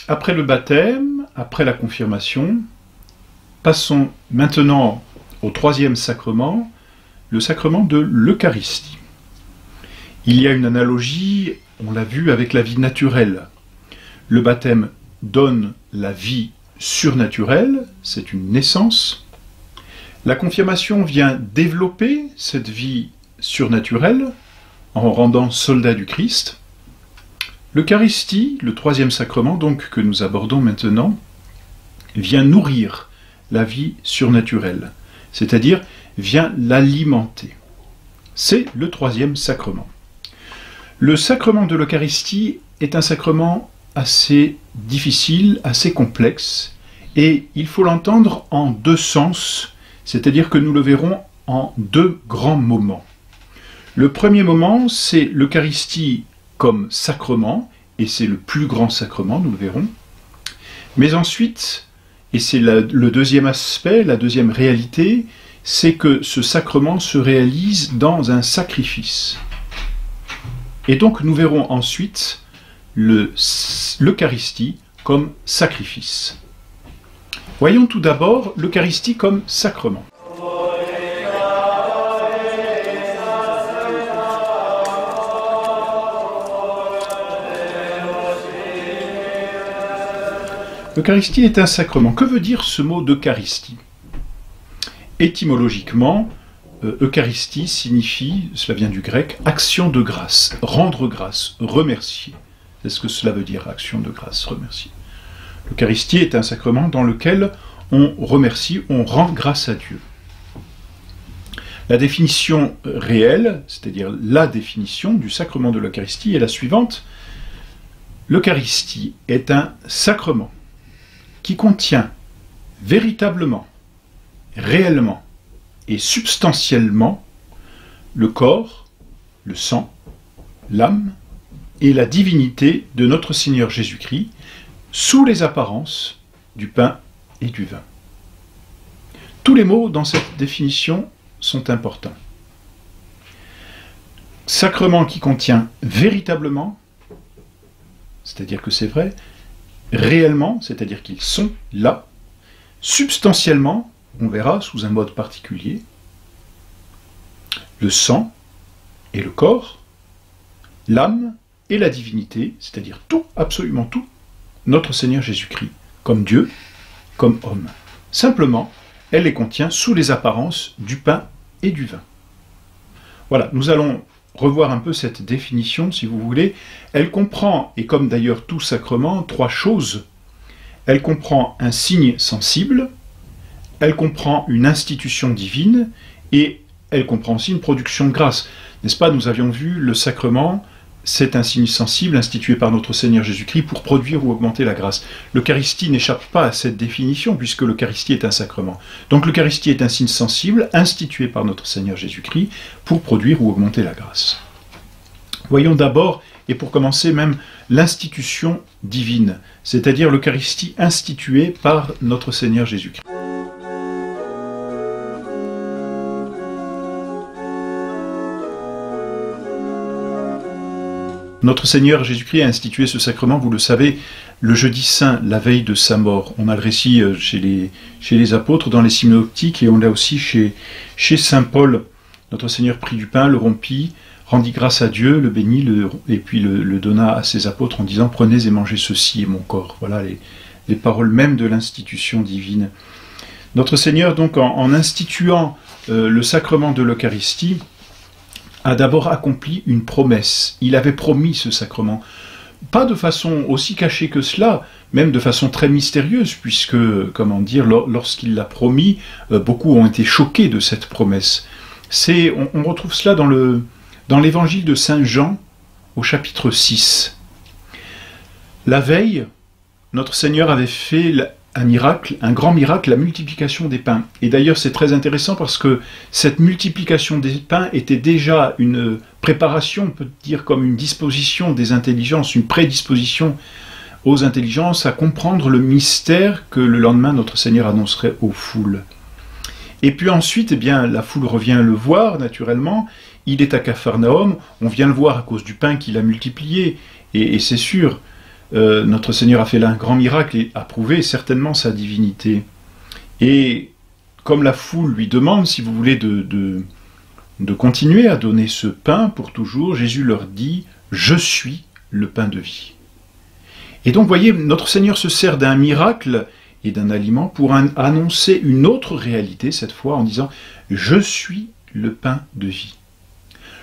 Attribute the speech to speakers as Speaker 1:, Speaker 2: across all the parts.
Speaker 1: Après le baptême, après la confirmation, passons maintenant au troisième sacrement, le sacrement de l'Eucharistie. Il y a une analogie, on l'a vu, avec la vie naturelle. Le baptême donne la vie surnaturelle, c'est une naissance. La confirmation vient développer cette vie surnaturelle en rendant soldat du Christ. L'Eucharistie, le troisième sacrement donc que nous abordons maintenant, vient nourrir la vie surnaturelle, c'est-à-dire vient l'alimenter. C'est le troisième sacrement. Le sacrement de l'Eucharistie est un sacrement assez difficile, assez complexe, et il faut l'entendre en deux sens, c'est-à-dire que nous le verrons en deux grands moments. Le premier moment, c'est l'Eucharistie comme sacrement, et c'est le plus grand sacrement, nous le verrons. Mais ensuite, et c'est le deuxième aspect, la deuxième réalité, c'est que ce sacrement se réalise dans un sacrifice. Et donc nous verrons ensuite l'Eucharistie comme sacrifice. Voyons tout d'abord l'Eucharistie comme sacrement. L'Eucharistie est un sacrement. Que veut dire ce mot d'Eucharistie? Étymologiquement, Eucharistie signifie, cela vient du grec, action de grâce, rendre grâce, remercier. C'est ce que cela veut dire, action de grâce, remercier. L'Eucharistie est un sacrement dans lequel on remercie, on rend grâce à Dieu. La définition réelle, c'est-à-dire la définition du sacrement de l'Eucharistie est la suivante. L'Eucharistie est un sacrement qui contient véritablement, réellement et substantiellement le corps, le sang, l'âme et la divinité de notre Seigneur Jésus-Christ sous les apparences du pain et du vin. Tous les mots dans cette définition sont importants. Sacrement qui contient véritablement, c'est-à-dire que c'est vrai, réellement, c'est-à-dire qu'ils sont là, substantiellement, on verra sous un mode particulier, le sang et le corps, l'âme et la divinité, c'est-à-dire tout, absolument tout, notre Seigneur Jésus-Christ, comme Dieu, comme homme. Simplement, elle les contient sous les apparences du pain et du vin. Voilà, nous allons revoir un peu cette définition, si vous voulez. Elle comprend, et comme d'ailleurs tout sacrement, trois choses. Elle comprend un signe sensible, elle comprend une institution divine, et elle comprend aussi une production de grâce. N'est-ce pas, nous avions vu le sacrement, c'est un signe sensible institué par notre Seigneur Jésus-Christ pour produire ou augmenter la grâce. L'Eucharistie n'échappe pas à cette définition, puisque l'Eucharistie est un sacrement. Donc l'Eucharistie est un signe sensible institué par notre Seigneur Jésus-Christ pour produire ou augmenter la grâce. Voyons d'abord, et pour commencer même, l'institution divine, c'est-à-dire l'Eucharistie instituée par notre Seigneur Jésus-Christ. Notre Seigneur Jésus-Christ a institué ce sacrement, vous le savez, le jeudi saint, la veille de sa mort. On a le récit chez les apôtres, dans les synoptiques, et on l'a aussi chez saint Paul. Notre Seigneur prit du pain, le rompit, rendit grâce à Dieu, le bénit, et puis le donna à ses apôtres en disant « Prenez et mangez ceci est mon corps ». Voilà les paroles mêmes de l'institution divine. Notre Seigneur, donc, en instituant le sacrement de l'Eucharistie, a d'abord accompli une promesse. Il avait promis ce sacrement. Pas de façon aussi cachée que cela, même de façon très mystérieuse, puisque, comment dire, lorsqu'il l'a promis, beaucoup ont été choqués de cette promesse. On retrouve cela dans l'évangile de Saint Jean, au chapitre 6. La veille, notre Seigneur avait fait un miracle, un grand miracle, la multiplication des pains. Et d'ailleurs, c'est très intéressant parce que cette multiplication des pains était déjà une préparation, on peut dire comme une disposition des intelligences, une prédisposition aux intelligences à comprendre le mystère que le lendemain notre Seigneur annoncerait aux foules. Et puis ensuite, eh bien, la foule revient le voir, naturellement. Il est à Capharnaüm, on vient le voir à cause du pain qu'il a multiplié. Et c'est sûr, notre Seigneur a fait là un grand miracle et a prouvé certainement sa divinité. Et comme la foule lui demande, si vous voulez, de continuer à donner ce pain pour toujours, Jésus leur dit « Je suis le pain de vie ». Et donc, vous voyez, notre Seigneur se sert d'un miracle et d'un aliment pour annoncer une autre réalité, cette fois, en disant « Je suis le pain de vie ».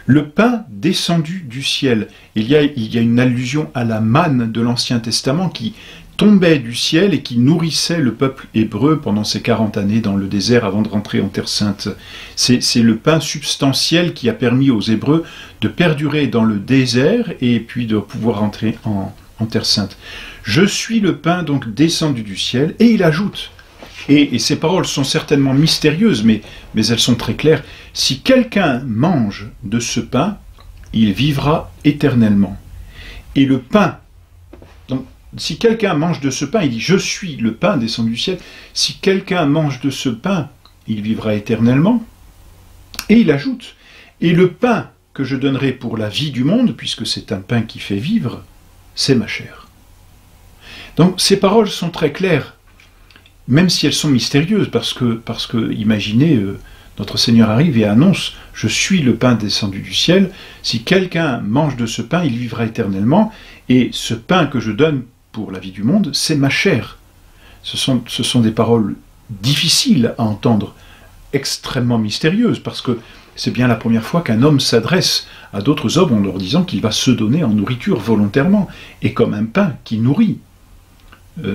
Speaker 1: Le pain descendu du ciel. Il y a une allusion à la manne de l'Ancien Testament qui tombait du ciel et qui nourrissait le peuple hébreu pendant ces 40 années dans le désert avant de rentrer en Terre Sainte. C'est le pain substantiel qui a permis aux Hébreux de perdurer dans le désert et puis de pouvoir rentrer en Terre Sainte. Je suis le pain donc descendu du ciel, et il ajoute, et ces paroles sont certainement mystérieuses, mais elles sont très claires, si quelqu'un mange de ce pain, il vivra éternellement. Et le pain, donc si quelqu'un mange de ce pain, il dit je suis le pain descendu du ciel, si quelqu'un mange de ce pain, il vivra éternellement. Et il ajoute, et le pain que je donnerai pour la vie du monde, puisque c'est un pain qui fait vivre, c'est ma chair. Donc ces paroles sont très claires, même si elles sont mystérieuses, parce que imaginez, notre Seigneur arrive et annonce « Je suis le pain descendu du ciel, si quelqu'un mange de ce pain, il vivra éternellement, et ce pain que je donne pour la vie du monde, c'est ma chair. » Ce sont des paroles difficiles à entendre, extrêmement mystérieuses, parce que c'est bien la première fois qu'un homme s'adresse à d'autres hommes en leur disant qu'il va se donner en nourriture volontairement, et comme un pain qui nourrit.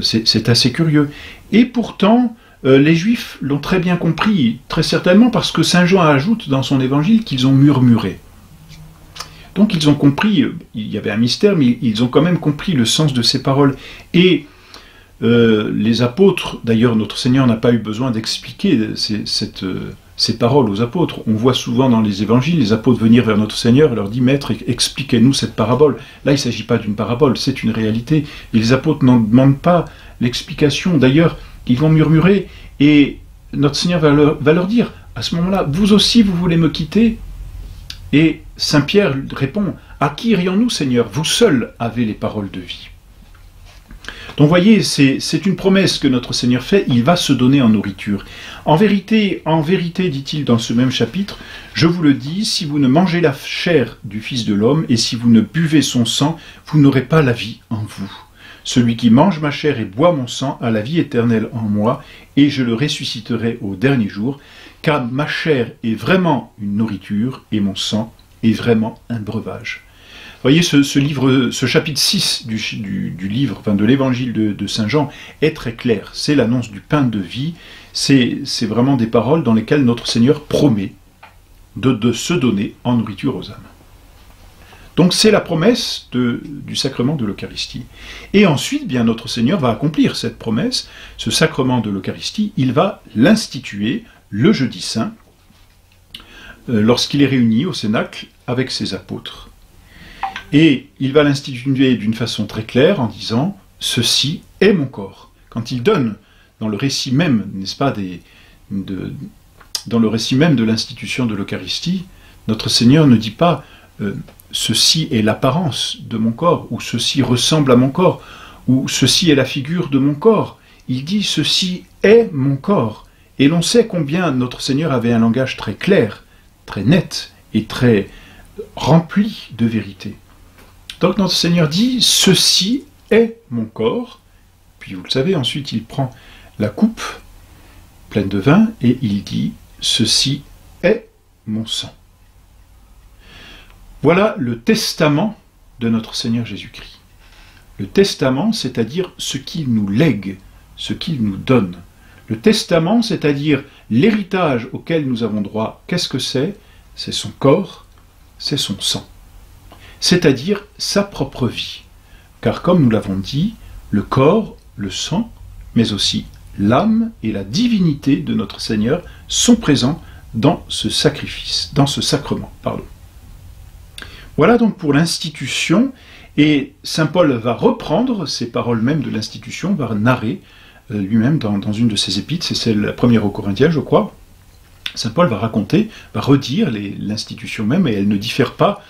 Speaker 1: C'est assez curieux. Et pourtant, les Juifs l'ont très bien compris, très certainement parce que Saint Jean ajoute dans son évangile qu'ils ont murmuré. Donc ils ont compris, il y avait un mystère, mais ils ont quand même compris le sens de ces paroles. Et les apôtres, d'ailleurs notre Seigneur n'a pas eu besoin d'expliquer ces paroles aux apôtres. On voit souvent dans les évangiles les apôtres venir vers notre Seigneur et leur dire « Maître, expliquez-nous cette parabole ». Là, il ne s'agit pas d'une parabole, c'est une réalité. Et les apôtres n'en demandent pas l'explication. D'ailleurs, ils vont murmurer et notre Seigneur va leur dire à ce moment-là « Vous aussi, vous voulez me quitter ?» Et Saint Pierre répond « À qui irions-nous, Seigneur? Vous seul avez les paroles de vie. » Donc vous voyez, c'est une promesse que notre Seigneur fait, il va se donner en nourriture. En vérité, dit-il dans ce même chapitre, je vous le dis, si vous ne mangez la chair du Fils de l'homme et si vous ne buvez son sang, vous n'aurez pas la vie en vous. Celui qui mange ma chair et boit mon sang a la vie éternelle en moi, et je le ressusciterai au dernier jour, car ma chair est vraiment une nourriture et mon sang est vraiment un breuvage. Vous voyez, ce chapitre 6 du livre, enfin de l'évangile de Saint Jean, est très clair. C'est l'annonce du pain de vie. C'est vraiment des paroles dans lesquelles notre Seigneur promet de se donner en nourriture aux âmes. Donc c'est la promesse du sacrement de l'Eucharistie. Et ensuite, bien notre Seigneur va accomplir cette promesse, ce sacrement de l'Eucharistie, il va l'instituer le jeudi saint, lorsqu'il est réuni au Cénacle avec ses apôtres. Et il va l'instituer d'une façon très claire en disant « Ceci est mon corps ». Quand il donne dans le récit même, n'est-ce pas, dans le récit même de l'institution de l'Eucharistie, notre Seigneur ne dit pas « Ceci est l'apparence de mon corps » ou « Ceci ressemble à mon corps » ou « Ceci est la figure de mon corps ». Il dit « Ceci est mon corps ». Et l'on sait combien notre Seigneur avait un langage très clair, très net et très rempli de vérité. Donc notre Seigneur dit « Ceci est mon corps ». Puis vous le savez, ensuite il prend la coupe pleine de vin et il dit « Ceci est mon sang ». Voilà le testament de notre Seigneur Jésus-Christ. Le testament, c'est-à-dire ce qu'il nous lègue, ce qu'il nous donne. Le testament, c'est-à-dire l'héritage auquel nous avons droit, qu'est-ce que c'est? C'est son corps, c'est son sang. C'est-à-dire sa propre vie. Car comme nous l'avons dit, le corps, le sang, mais aussi l'âme et la divinité de notre Seigneur sont présents dans ce sacrifice, dans ce sacrement, pardon. Voilà donc pour l'institution, et saint Paul va reprendre ces paroles même de l'institution, va narrer lui-même dans une de ses épîtres, c'est celle la première aux Corinthiens, je crois. Saint Paul va raconter, va redire l'institution même, et elle ne diffère pas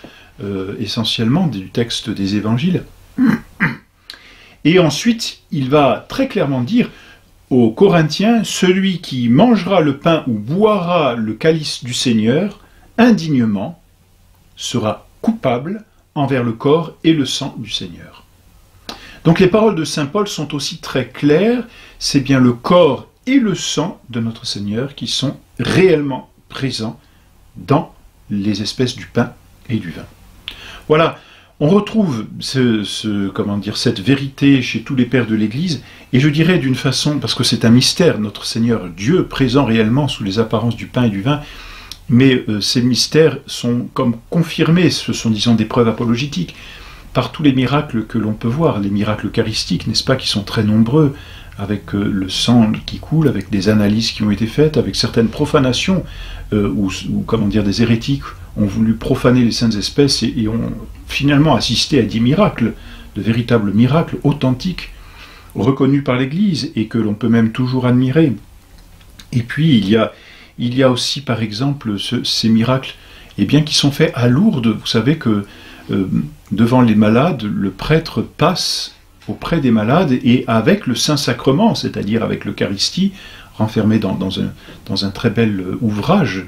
Speaker 1: essentiellement du texte des évangiles. Et ensuite, il va très clairement dire aux Corinthiens, celui qui mangera le pain ou boira le calice du Seigneur indignement sera coupable envers le corps et le sang du Seigneur. Donc les paroles de saint Paul sont aussi très claires, c'est bien le corps et le sang de notre Seigneur qui sont réellement présents dans les espèces du pain et du vin. Voilà, on retrouve cette vérité chez tous les pères de l'Église, et je dirais d'une façon, parce que c'est un mystère, notre Seigneur Dieu présent réellement sous les apparences du pain et du vin, mais ces mystères sont comme confirmés, ce sont disons des preuves apologétiques, par tous les miracles que l'on peut voir, les miracles eucharistiques, n'est-ce pas, qui sont très nombreux, avec le sang qui coule, avec des analyses qui ont été faites, avec certaines profanations, ou des hérétiques ont voulu profaner les saintes espèces et ont finalement assisté à des miracles, de véritables miracles authentiques, reconnus par l'Église et que l'on peut même toujours admirer. Et puis il y a aussi par exemple ces miracles qui sont faits à Lourdes. Vous savez que devant les malades, le prêtre passe auprès des malades et avec le Saint-Sacrement, c'est-à-dire avec l'Eucharistie, renfermé dans un très bel ouvrage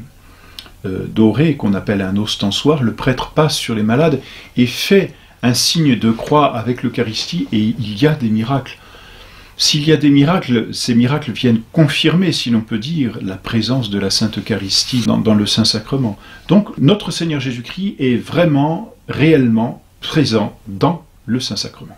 Speaker 1: doré qu'on appelle un ostensoir, le prêtre passe sur les malades et fait un signe de croix avec l'Eucharistie et il y a des miracles. S'il y a des miracles, ces miracles viennent confirmer, si l'on peut dire, la présence de la Sainte Eucharistie dans le Saint-Sacrement. Donc notre Seigneur Jésus-Christ est vraiment, réellement présent dans le Saint-Sacrement.